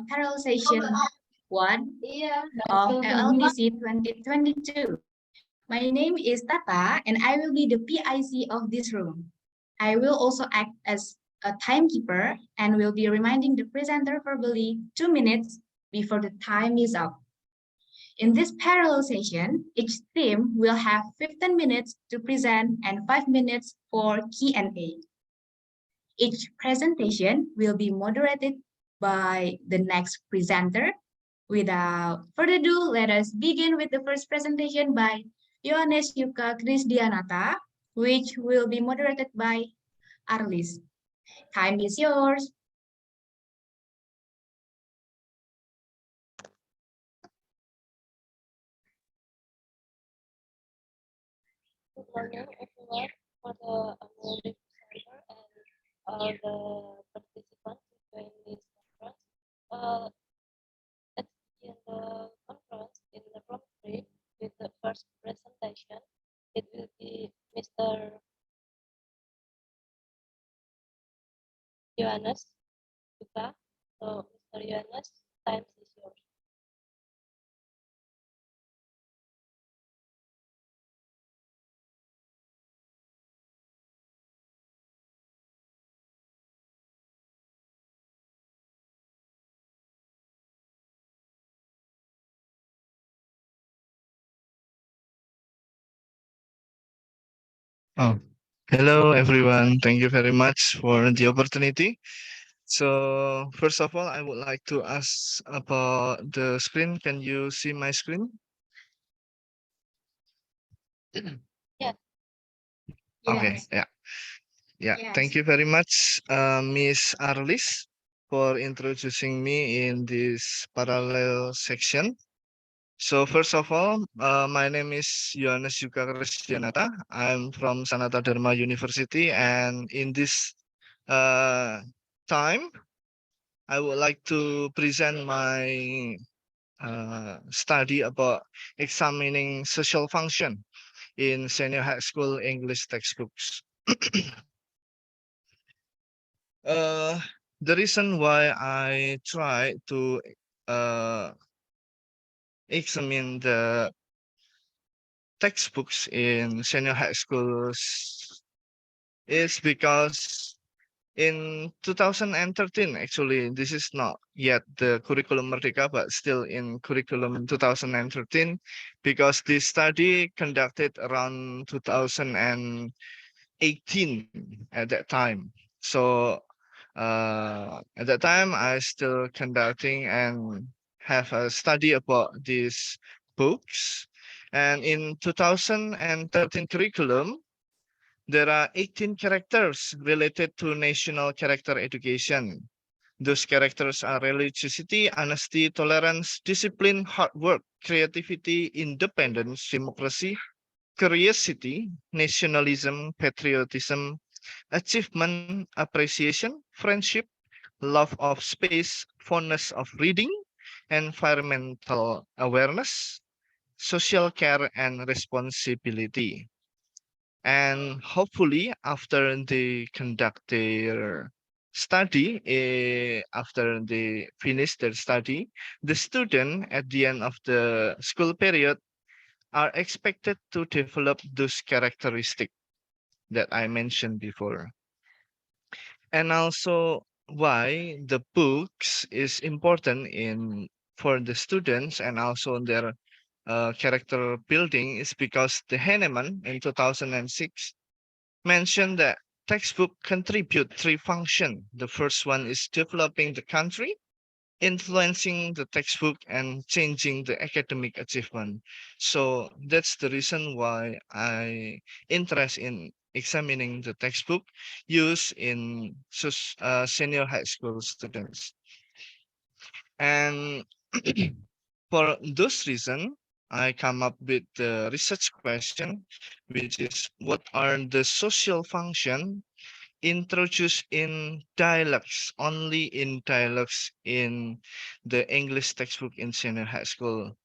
parallel session 1 of LDC 2022. My name is Tata and I will be the PIC of this room. I will also act as a timekeeper and will be reminding the presenter verbally 2 minutes before the time is up. In this parallel session, each team will have 15 minutes to present and 5 minutes for Q&A. Each presentation will be moderated by the next presenter. Without further ado, let us begin with the first presentation by Yohanes Yuka Krisdianata, which will be moderated by Arlis. Time is yours. Good morning, everyone, for the Amuri presenter and all the participants who join this conference. Let's begin the conference in the room 3 with the first presentation. It will be Mr. Yohanes Yuka. So, Mr. Yohanes, time is yours. Oh, hello everyone. Thank you very much for the opportunity. So first of all, I would like to ask about the screen. Can you see my screen? Yes. Okay, yeah. Thank you very much, Miss Arlis, for introducing me in this parallel section. So first of all, my name is Yohanes Yuka Krisdianata. I'm from Sanata Dharma University, and in this time, I would like to present my study about examining social function in senior high school English textbooks. uh, the reason why I try to uh, examine the textbooks in senior high schools is because in 2013, actually, this is not yet the curriculum Merdeka, but still in curriculum 2013, because this study conducted around 2018 at that time. So at that time, I still conducting and have a study about these books. And in 2013 curriculum, there are 18 characters related to national character education. Those characters are religiosity, honesty, tolerance, discipline, hard work, creativity, independence, democracy, curiosity, nationalism, patriotism, achievement, appreciation, friendship, love of space, fondness of reading, environmental awareness, social care, and responsibility. And hopefully, after they conduct their study, after they finish their study, the student at the end of the school period are expected to develop those characteristics that I mentioned before. And also why the books is important in for the students and also their character building is because the Henneman in 2006 mentioned that textbook contribute three functions. The first one is developing the country, influencing the textbook, and changing the academic achievement. So that's the reason why I interest in examining the textbook used in senior high school students. And for those reasons, I come up with the research question, which is what are the social function introduced in dialogues, only in dialogues in the English textbook in senior high school.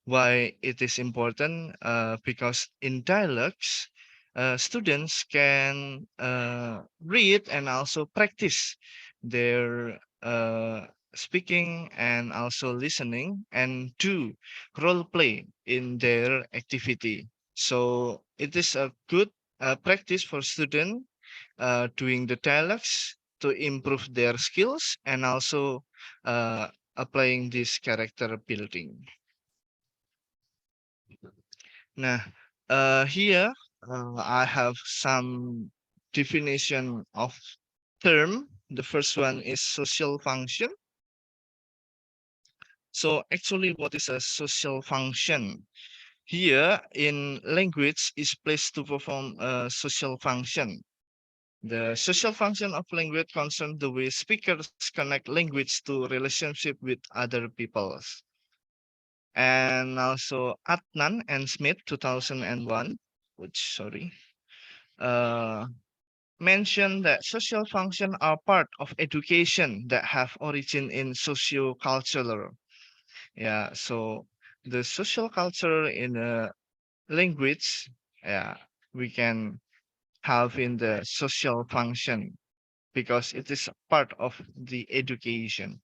Why it is important? Because in dialogues, students can read and also practice their speaking and also listening, and do role play in their activity. So it is a good practice for students doing the dialogues to improve their skills and also applying this character building. Now, here I have some definition of term. The first one is social function. So actually, what is a social function? Here in language is placed to perform a social function. The social function of language concerns the way speakers connect language to relationship with other peoples. And also Adnan and Smith 2001, which sorry, uh, mentioned that social functions are part of education that have origin in socio-cultural. Yeah, so the social culture in a language, yeah, we can have in the social function because it is a part of the education.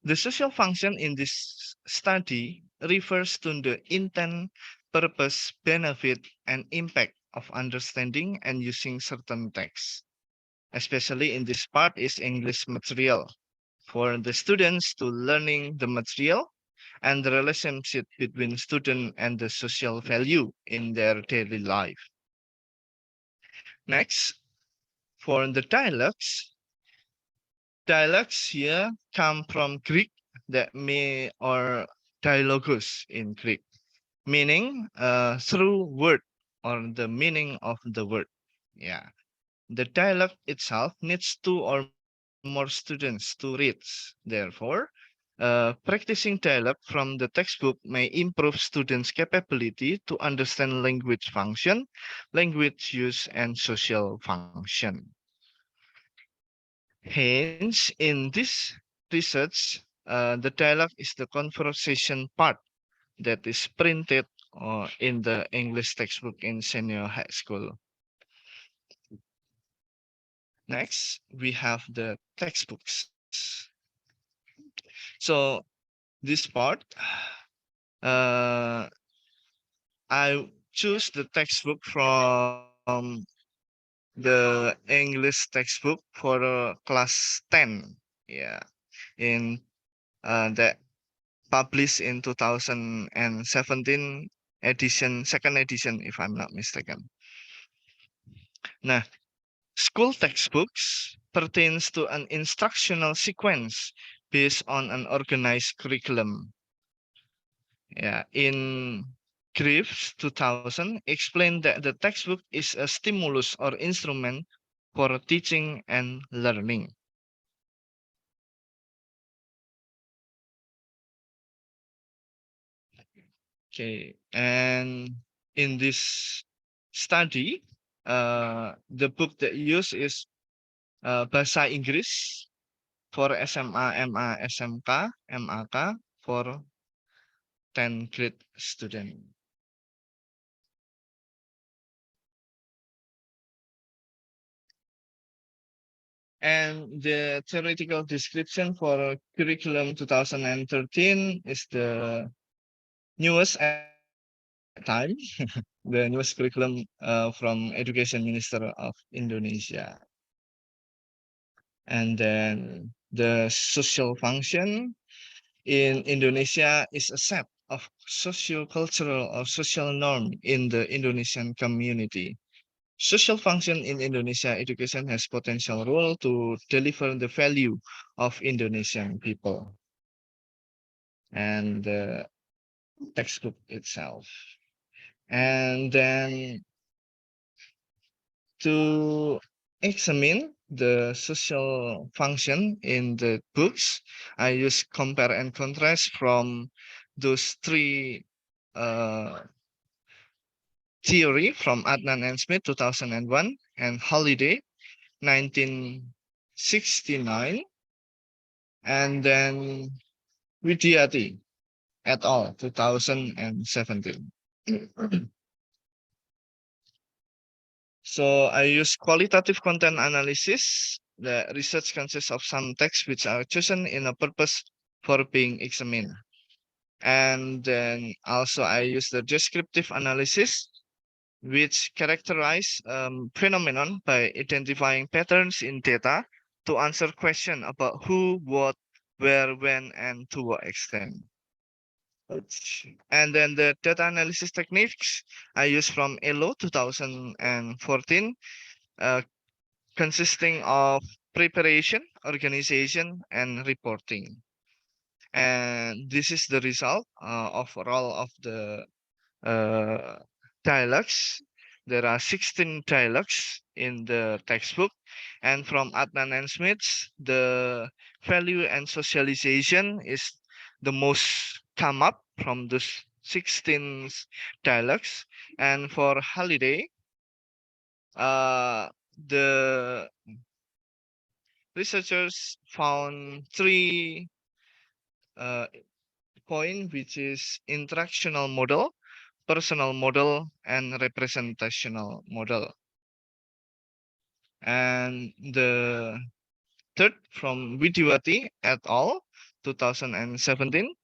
The social function in this study refers to the intent, purpose, benefit, and impact of understanding and using certain texts. Especially in this part is English material for the students to learning the material and the relationship between student and the social value in their daily life. Next, for the dialogues, dialogues here come from Greek that may or dialogus in Greek, meaning through word or the meaning of the word. Yeah. The dialogue itself needs two or more students to read. Therefore, practicing dialogue from the textbook may improve students' capability to understand language function, language use, and social function. Hence, in this research, the dialogue is the conversation part that is printed in the English textbook in senior high school. Next, we have the textbooks. So this part, uh, I choose the textbook from the English textbook for class 10. Yeah, in that published in 2017 edition, second edition, if I'm not mistaken. Nah, school textbooks pertains to an instructional sequence based on an organized curriculum. Yeah, in Greaves 2000 explained that the textbook is a stimulus or instrument for teaching and learning. Okay, and in this study, the book that used is Bahasa Inggris for SMA, MA, SMK, MAK for 10 grade student. And the theoretical description for curriculum 2013 is the newest at that time, the newest curriculum from Education Minister of Indonesia. And then the social function in Indonesia is a set of socio-cultural or social norm in the Indonesian community. Social function in Indonesia education has potential role to deliver the value of Indonesian people and the textbook itself. And then to examine the social function in the books, I use compare and contrast from those three theory from Adnan and Smith 2001 and Holiday 1969, and then Widyati et al. 2017. So I use qualitative content analysis the research consists of some texts which are chosen in a purpose for being examined. And then also I use the descriptive analysis, which characterize phenomenon by identifying patterns in data to answer question about who, what, where, when, and to what extent. And then the data analysis techniques I use from ELO 2014, consisting of preparation, organization, and reporting. And this is the result overall of the dialogues. There are 16 dialogues in the textbook, and from Adnan and Smith, the value and socialization is the most come up from those 16 dialogues. And for Holiday, the researchers found three points, which is interactional model, personal model, and representational model. And the third from Widiwati et al. 2017,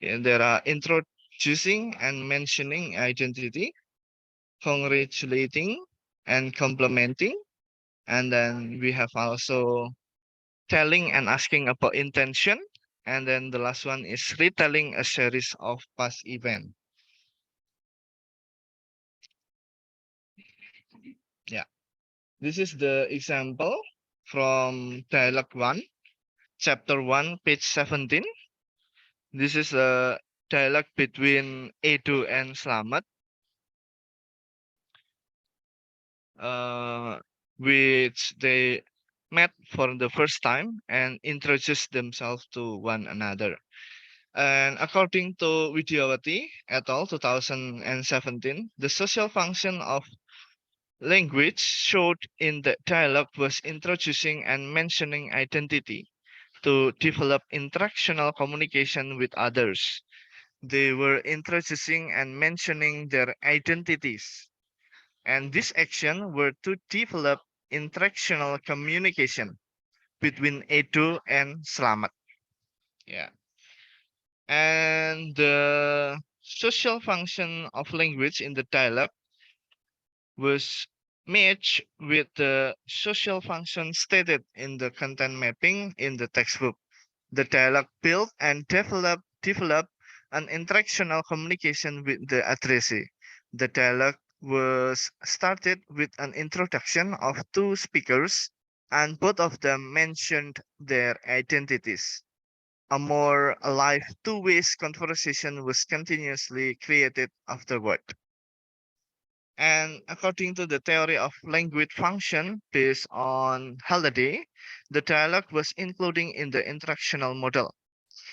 there are introducing and mentioning identity, congratulating and complementing. And then we have also telling and asking about intention. And then the last one is retelling a series of past events. Yeah, this is the example from dialogue 1, chapter 1, page 17. This is a dialogue between Edu and Slamet, which they met for the first time and introduced themselves to one another. And according to Widiawati et al. 2017, the social function of language showed in the dialogue was introducing and mentioning identity to develop interactional communication with others. They were introducing and mentioning their identities, and this action were to develop interactional communication between Edo and Slamet. Yeah. And the social function of language in the dialogue was matched with the social function stated in the content mapping in the textbook. The dialogue built and developed an interactional communication with the addressee. The dialogue was started with an introduction of two speakers, and both of them mentioned their identities. A more alive two-way conversation was continuously created afterward. And according to the theory of language function based on Halliday, the dialogue was including in the interactional model.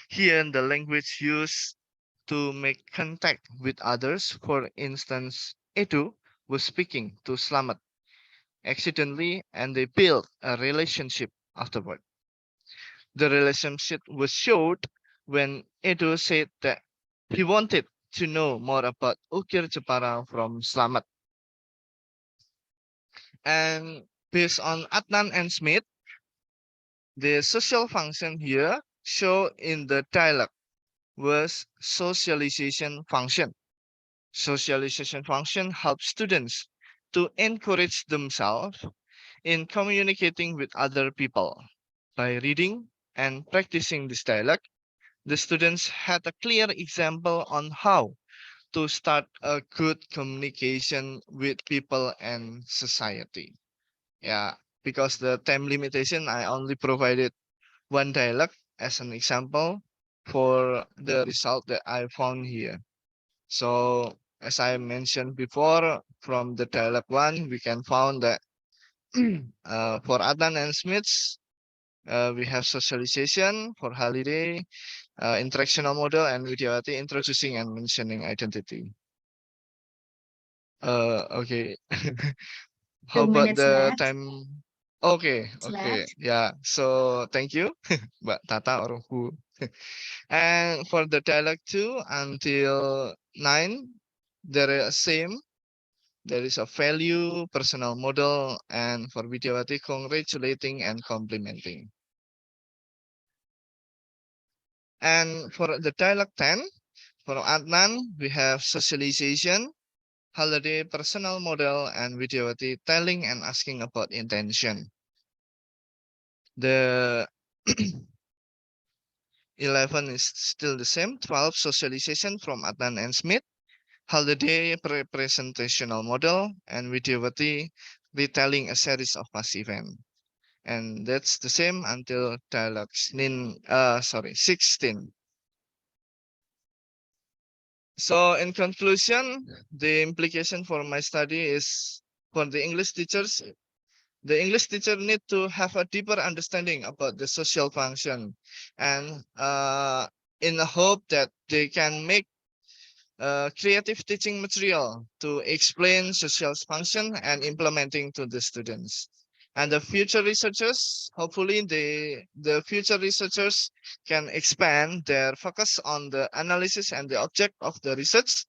Here, the language used to make contact with others. For instance, Edu was speaking to Slamet accidentally, and they built a relationship afterward. The relationship was showed when Edu said that he wanted to know more about Ukir Jepara from Slamet. And based on Adnan and Smith, the social function here shown in the dialogue was socialization function. Socialization function helps students to encourage themselves in communicating with other people. By reading and practicing this dialogue, the students had a clear example on how to start a good communication with people and society. Yeah, because the time limitation, I only provided one dialogue as an example for the result that I found here. So as I mentioned before, from the dialogue one, we can found that for Adnan and Smiths, we have socialization. For Holiday, interactional model, and Widiawati introducing and mentioning identity. Okay. How 2 about minutes the left. time? Okay, It's okay. left. Yeah. So thank you, Mbak Tata or who. And for the dialogue 2 until 9, there is same There is a value, personal model, and for Widyawati, congratulating and complimenting. And for the dialogue 10, for Adnan, we have socialization, holiday, personal model, and Widyawati telling and asking about intention. The 11 is still the same, 12 socialization from Adnan and Smith, holiday representational model, and Widyawati retelling a series of past events. And that's the same until dialogue 16. So in conclusion, the implication for my study is for the English teachers, the English teacher need to have a deeper understanding about the social function, and in the hope that they can make creative teaching material to explain social function and implementing to the students. And the future researchers, hopefully the future researchers can expand their focus on the analysis and the object of the research,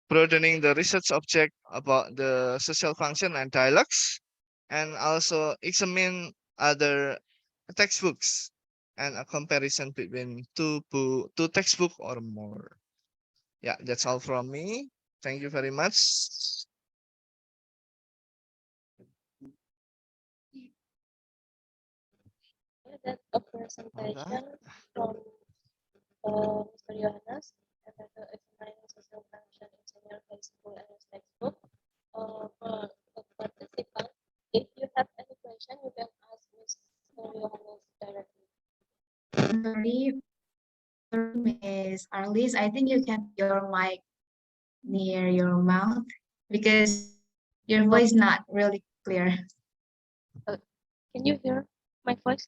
broadening the research object about the social function and dialogues, and also examine other textbooks and a comparison between two textbook or more. Yeah, that's all from me. Thank you very much. That's a presentation from Mr. Johannes entitled Explaining Social Function in Senior High School and his textbook. For the participant, if you have any question, you can ask Mr. Johannes directly. Sorry, Miss Arlis, I think you can put your mic near your mouth because your voice not really clear. Can you hear my voice?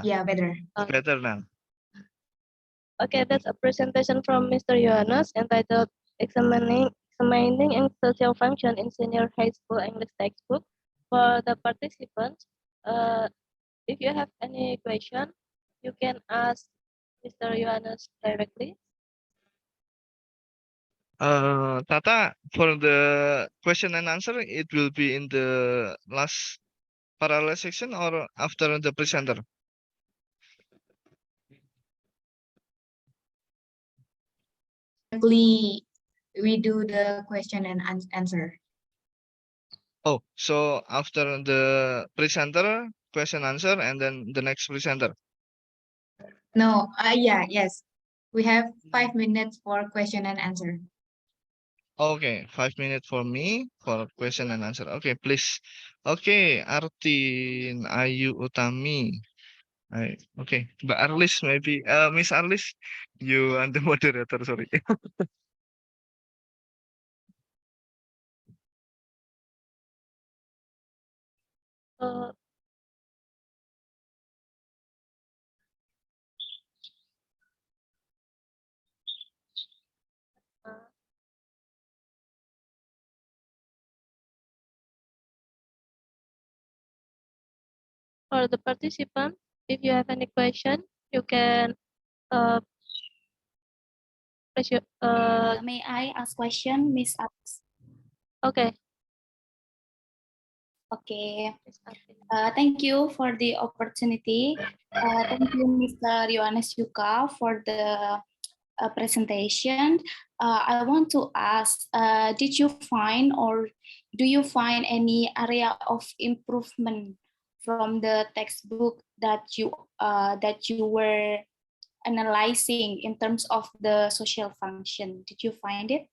Yeah, better. Better now. Okay, that's a presentation from Mr. Johannes entitled Examining and Social Function in Senior High School English Textbook. For the participants, if you have any question, you can ask Mr. Johannes directly. Tata, for the question and answer, it will be in the last parallel section or after the presenter? Directly, we do the question and answer. Oh, so after the presenter, question answer, and then the next presenter. No, yeah, yes. We have 5 minutes for question and answer. Okay, 5 minutes for me for question and answer. Okay, please. Okay, Artin Ayu Utami. Okay, Mbak Arlis maybe. Miss Arlis, you and the moderator. Sorry. Uh, for the participant, if you have any question, you can press your, May I ask question, Miss Alex? okay. Okay. Miss Artin. Thank you for the opportunity. Thank you, Mr. Yohanes Yuka, for the presentation. I want to ask, did you find or do you find any area of improvement from the textbook that you were analyzing in terms of the social function? Did you find it?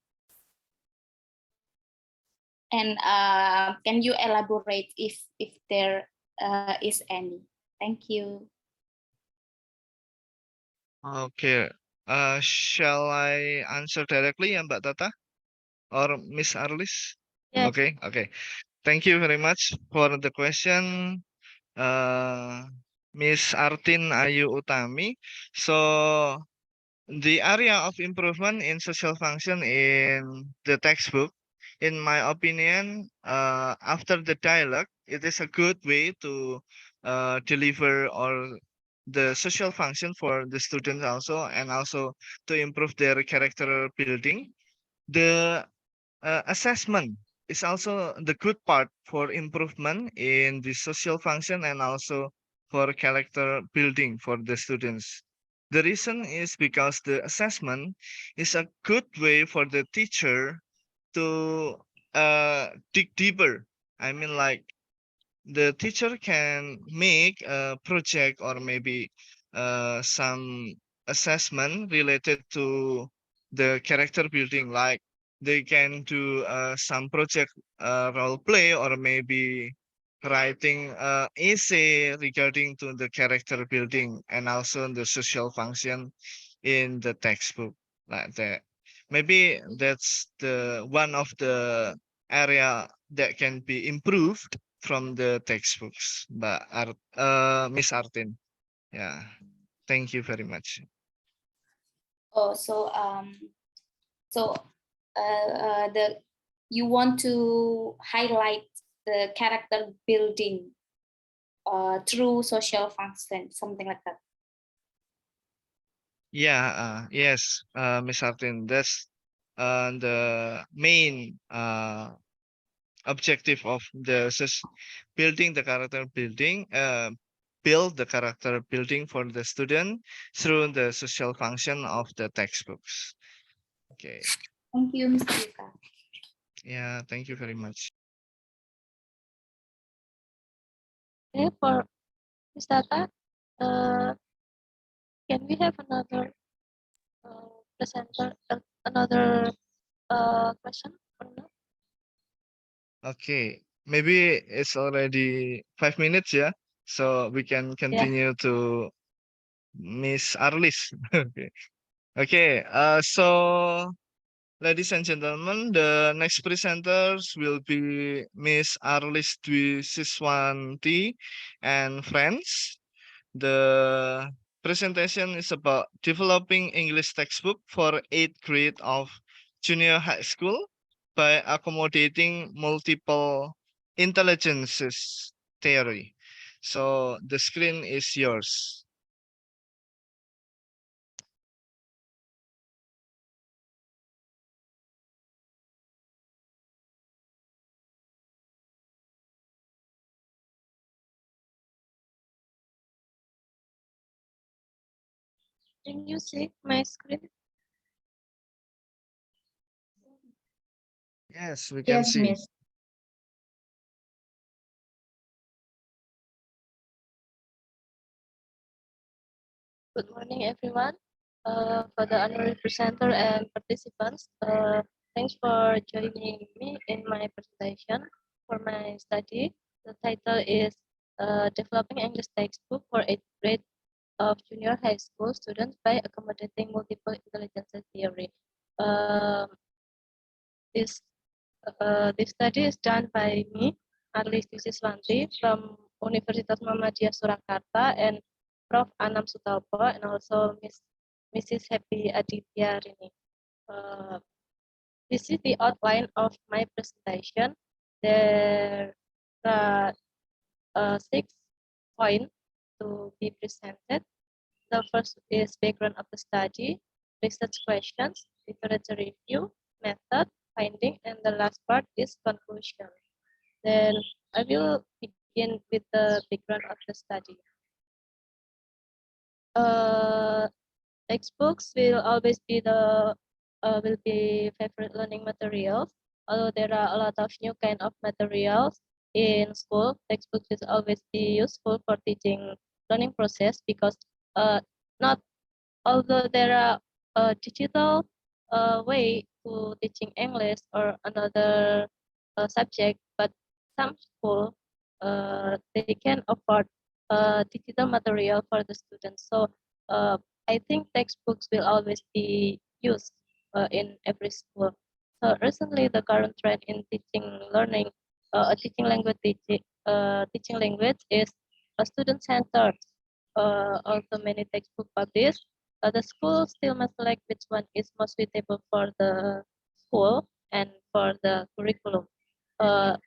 And can you elaborate if there is any? Thank you. Okay. Shall I answer directly, Mbak Tata or Miss Arlis? Yes. Okay. Thank you very much for the question, Miss Artin Ayu Utami. So the area of improvement in social function in the textbook, in my opinion, after the dialogue, it is a good way to deliver or the social function for the students also, and also to improve their character building. The assessment is also the good part for improvement in the social function and also for character building for the students. The reason is because the assessment is a good way for the teacher to dig deeper. I mean, like the teacher can make a project or maybe some assessment related to the character building, like they can do some project role play or maybe writing essay regarding to the character building and also the social function in the textbook, like that. Maybe that's the one of the area that can be improved from the textbooks, Miss Artin. Yeah, thank you very much. Oh, so the you want to highlight the character building through social function, something like that. Yeah, yes, Miss Artin, that's the main objective of the building the character building, build the character building for the student through the social function of the textbooks. Okay. Thank you, Mr. Yuka. Yeah, thank you very much. Okay, for Ms. Tata, can we have another presenter, another question or no? Okay, maybe it's already 5 minutes, yeah. So we can continue to Miss Arlis. Okay. Okay. So ladies and gentlemen, the next presenters will be Miss Arlis Dwi Siswanti and friends. The presentation is about developing English textbook for 8th grade of junior high school by accommodating multiple intelligences theory. So the screen is yours. Can you see my screen? Yes, we can Yes, see. Miss. Good morning, everyone. For the honorary presenter and participants, thanks for joining me in my presentation for my study. The title is Developing English Textbook for 8th grade of junior high school students by accommodating multiple intelligence theory. Um, this this study is done by me, Arlis Siswanti from Universitas Muhammadiyah Surakarta, and Prof. Anam Sutalpo, and also Mrs. Happy Aditya Rini. This is the outline of my presentation. There are 6 points to be presented. The first is background of the study, research questions, literature review, method, finding, and the last part is conclusion. Then I will begin with the background of the study. Textbooks will always be favorite learning materials. Although there are a lot of new kind of materials in school, textbooks will always be useful for teaching learning process because not although there are a digital way to teaching English or another subject, but some school they can afford digital material for the students. So I think textbooks will always be used in every school. So recently, the current trend in learning, teaching language is a student-centered. Also, many textbook published. The school still must select which one is most suitable for the school and for the curriculum. Uh,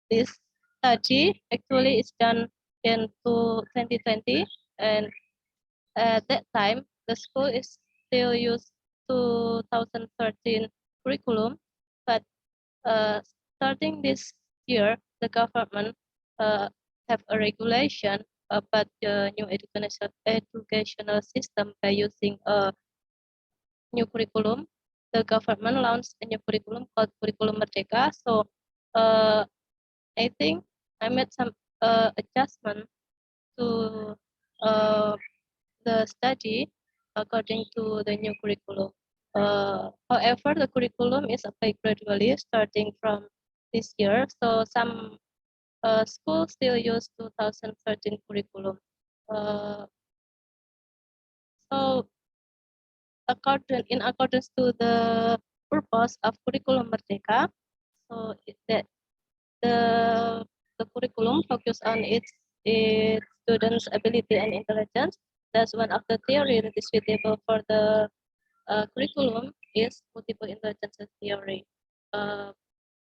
this study actually is done in 2020, and at that time the school is still used 2013 curriculum, but starting this year, the government have a regulation about the new educational system by using a new curriculum. The government launched a new curriculum called Curriculum Merdeka. So I think I made some adjustment to the study according to the new curriculum. However, the curriculum is applied gradually starting from this year. So some schools still use 2013 curriculum. So in accordance to the purpose of Curriculum Merdeka, so that the curriculum focus on its students' ability and intelligence. That's one of the theory that is suitable for the curriculum is multiple intelligence theory.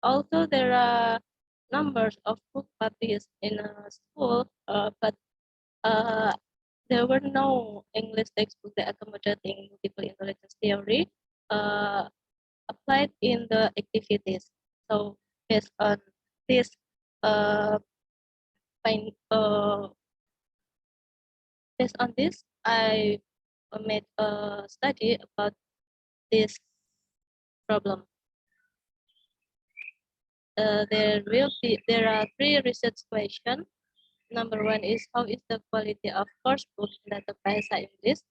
Also, there are numbers of book published in a school, but uh, there were no English textbook that accommodating multiple intelligence theory applied in the activities. So based on this uh, find, based on this, I made a study about this problem. There are three research questions. Number one is how is the quality of course book in data bahasa English?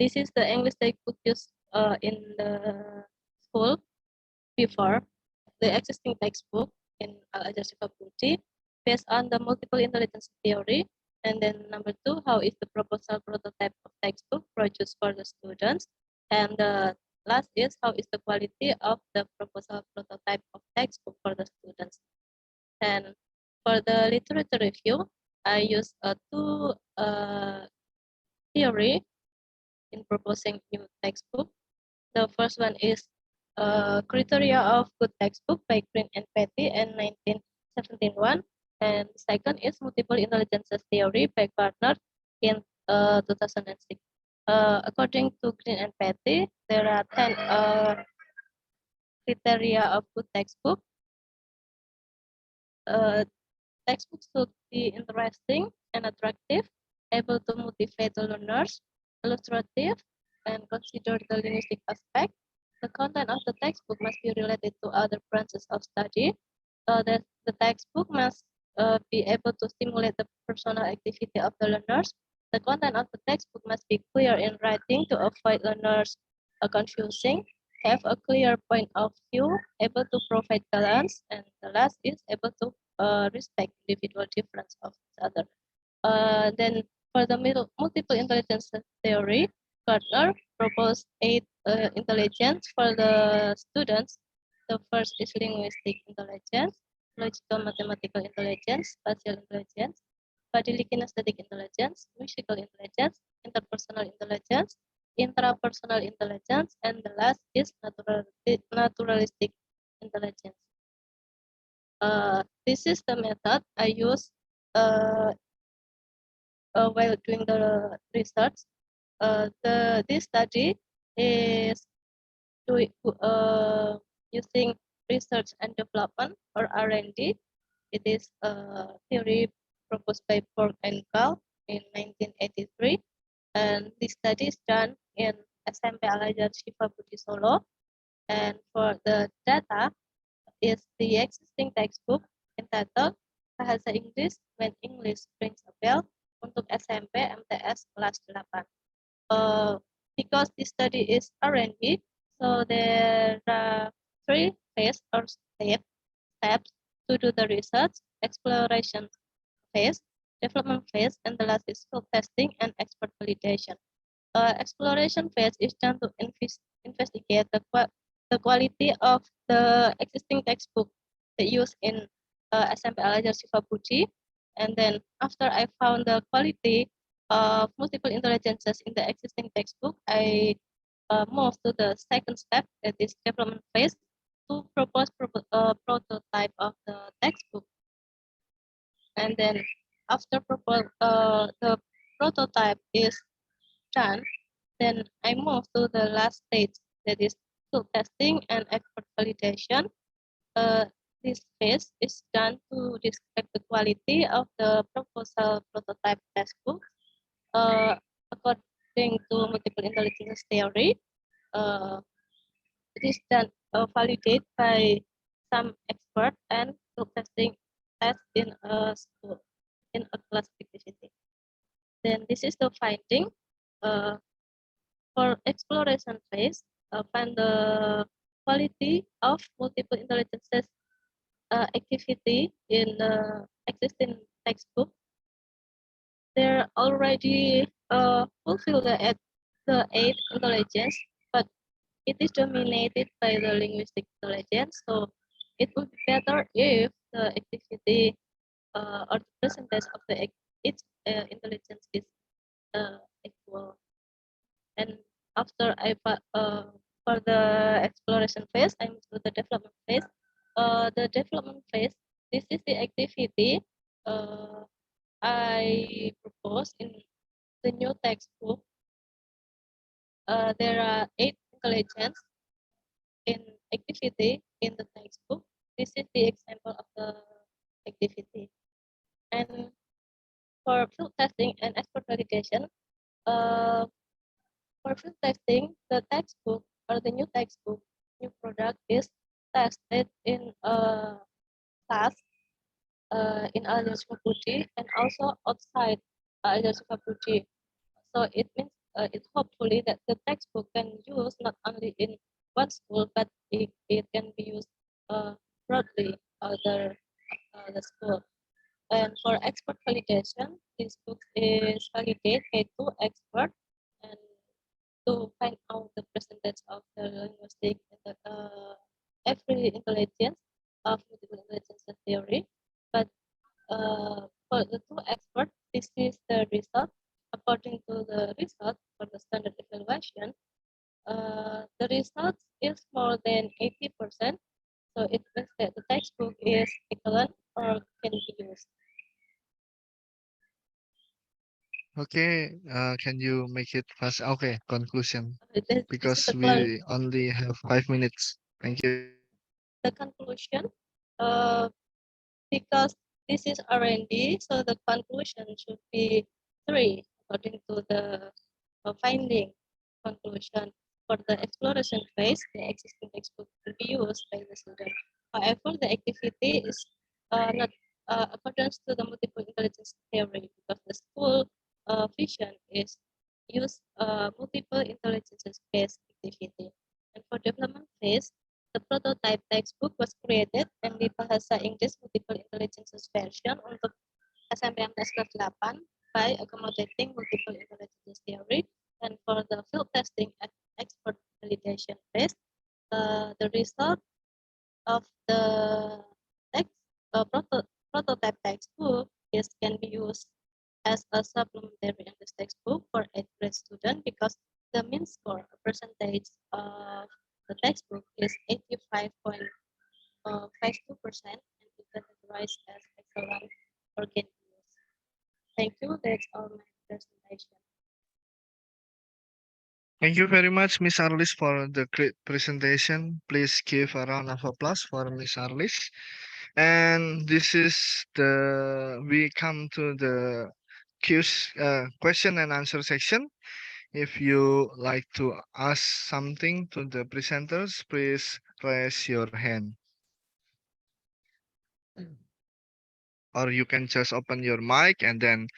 This is the English textbook used in the school before the existing textbook in Al-Azhar Shifapuji based on the multiple intelligence theory. And then number two, how is the proposal prototype of textbook produced for the students? And the last is how is the quality of the proposal prototype of textbook for the students? And for the literature review, I use two theory in proposing new textbook. The first one is Criteria of Good Textbook by Green and Petty in 1971. And second is Multiple Intelligences Theory by Gardner in 2006. According to Green and Petty, there are 10 criteria of good textbook. Textbooks should be interesting and attractive, able to motivate the learners, illustrative, and consider the linguistic aspect. The content of the textbook must be related to other branches of study. The textbook must be able to stimulate the personal activity of the learners. The content of the textbook must be clear in writing to avoid learners confusing, have a clear point of view, able to provide balance, and the last is able to respect individual difference of each other. Then for the multiple intelligence theory, Gardner proposed 8 intelligence for the students. The first is linguistic intelligence, logical mathematical intelligence, spatial intelligence, bodily kinesthetic intelligence, musical intelligence, interpersonal intelligence, intrapersonal intelligence, and the last is naturalistic intelligence. This is the method I use while doing the research. This study is using research and development or R&D. It is a theory proposed by Borg and Gall in 1983. And this study is done in SMP Al-Azhar Shifapuji Solo. And for the data is the existing textbook entitled Bahasa Inggris When English Rings a Bell untuk SMP MTS kelas 8. Because this study is R&D, so there are 3 phases or steps to do the research: exploration phase, development phase, and the last is field testing and expert validation. Exploration phase is done to investigate the quality of the existing textbook that used in SMP Al-Azhar Shifapuji. And then after I found the quality of multiple intelligences in the existing textbook, I moved to the second step, that is development phase, to propose prototype of the textbook. And then after the prototype is done, then I move to the last stage, that is field testing and expert validation. This phase is done to describe the quality of the proposal prototype textbook according to multiple intelligence theory. Uh, it is done validated by some expert and field testing test in a school in a class activity. Then this is the finding. For exploration phase, find the quality of multiple intelligences activity in the existing textbook. They're already fulfill the eight intelligence, but it is dominated by the linguistic intelligence. So it would be better if the activity or the percentage of the each intelligence is equal. And after for the exploration phase, I move to the development phase. The development phase, this is the activity I propose in the new textbook. There are 8 intelligence in activity in the textbook. This is the example of the activity. And for field testing and expert validation, uh, for field testing, the textbook or the new textbook, new product is tested in a class in Al Putih and also outside Al Putih. So it means it hopefully that the textbook can use not only in one school, but it can be used broadly other the school. And for expert validation, this book is validated by 2 experts and to find out the percentage of the linguistic every intelligence of multiple intelligence theory. But for the 2 experts, this is the result. According to the result for the standard evaluation, the result is more than 80%. So it means that the textbook is equivalent or can be used. Okay, can you make it fast? Okay, conclusion, This is because the, we only have 5 minutes. Thank you. the conclusion. Uh, because this is R&D, so the conclusion should be 3 according to the finding conclusion. For the exploration phase, the existing textbook will be used by the student. However, the activity is not according to the multiple intelligence theory because the school vision is use multiple intelligence based activity. And for development phase, the prototype textbook was created and di bahasa Inggris multiple intelligence version untuk SMP kelas 8 by accommodating multiple intelligence theory. And for the field testing at expert validation phase, the result of the text prototype textbook can be used as a supplementary English textbook for 8th grade student because the mean score percentage of the textbook is 85.52% and is categorized as excellent for can be used. Thank you. That's all my presentation. Thank you very much, Miss Arlis, for the great presentation. Please give a round of applause for Miss Arlis. And this is we come to the question and answer section. If you like to ask something to the presenters, please raise your hand. Or you can just open your mic and then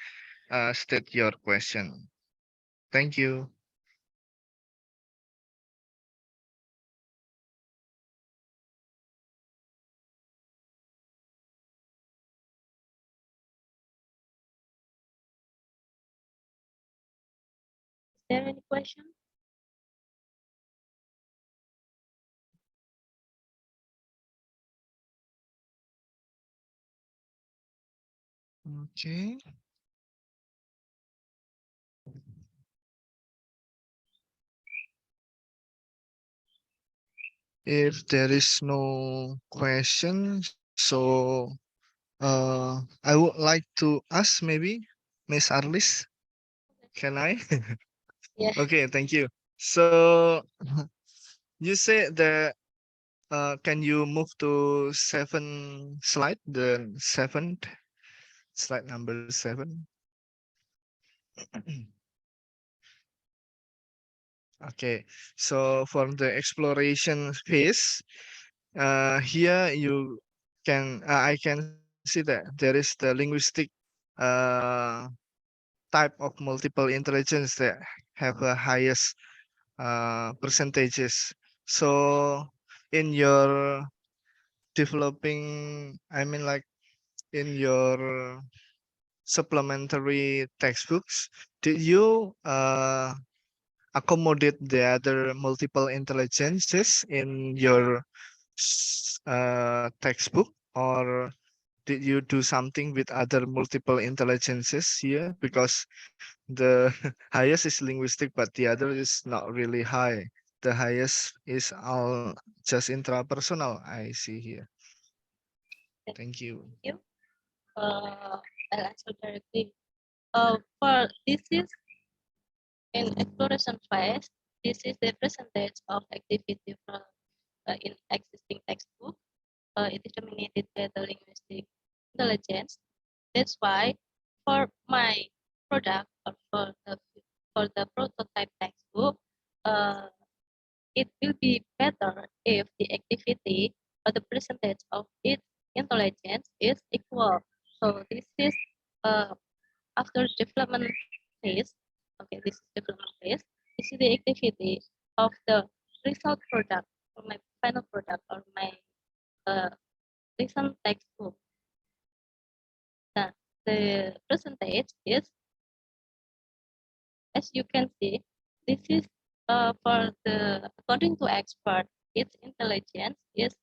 state your question. Thank you. Is there any question? Okay. If there is no question, so I would like to ask maybe Miss Arlis. Can I? Yeah. Okay, thank you. So You say that can you move to the seventh slide number 7? Okay, so from the exploration phase, here you can I can see that there is the linguistic uh, type of multiple intelligence that have a highest percentages. So in your developing, I mean like in your supplementary textbooks, did you accommodate the other multiple intelligences in your textbook, or did you do something with other multiple intelligences here? Because the highest is linguistic, but the other is not really high. The highest is all just intrapersonal, I see here. Thank you. I'll answer directly. For this is in exploration phase. This is the percentage of activity from in existing textbook. It is dominated by the linguistic intelligence. That's why for my product or for the prototype textbook, uh, it will be better if the activity or the percentage of its intelligence is equal. So this is uh, after development phase. Okay, this is development phase. This is the activity of the result product or my final product or my recent textbook. Now, the percentage is, as you can see, this is for the, according to expert, its intelligence is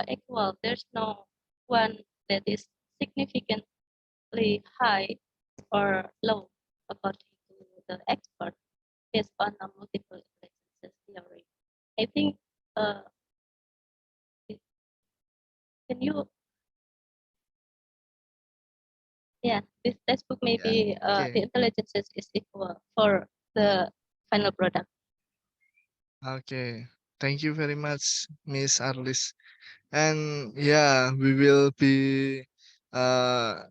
equal. There's no one that is significantly high or low according to the expert based on a multiple intelligences theory. I think uh, can you, yeah, this textbook Yeah. maybe the Okay. intelligences is equal for the final product. Okay. Thank you very much, Miss Arlis. And yeah, we will be uh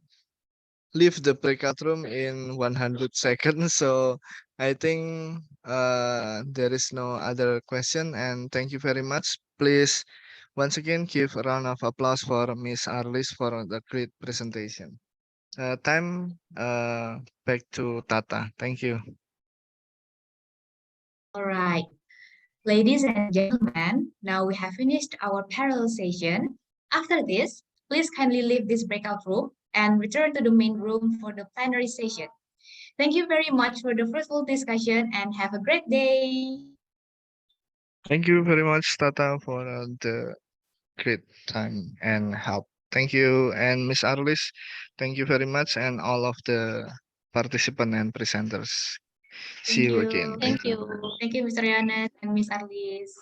leave the breakout room in 100 seconds. So I think there is no other question. And thank you very much. Please, once again, give a round of applause for Miss Arlis for the great presentation. Time back to Tata. Thank you. All right. Ladies and gentlemen, now we have finished our parallel session. After this, please kindly leave this breakout room and return to the main room for the plenary session. Thank you very much for the fruitful discussion and have a great day. Thank you very much, Tata, for the great time and help. Thank you. And Miss Arlis, thank you very much. And all of the participant and presenters. See Thank you you. again. Thank Thank you. you. Thank you, Mr. Yanes and Miss Arlis.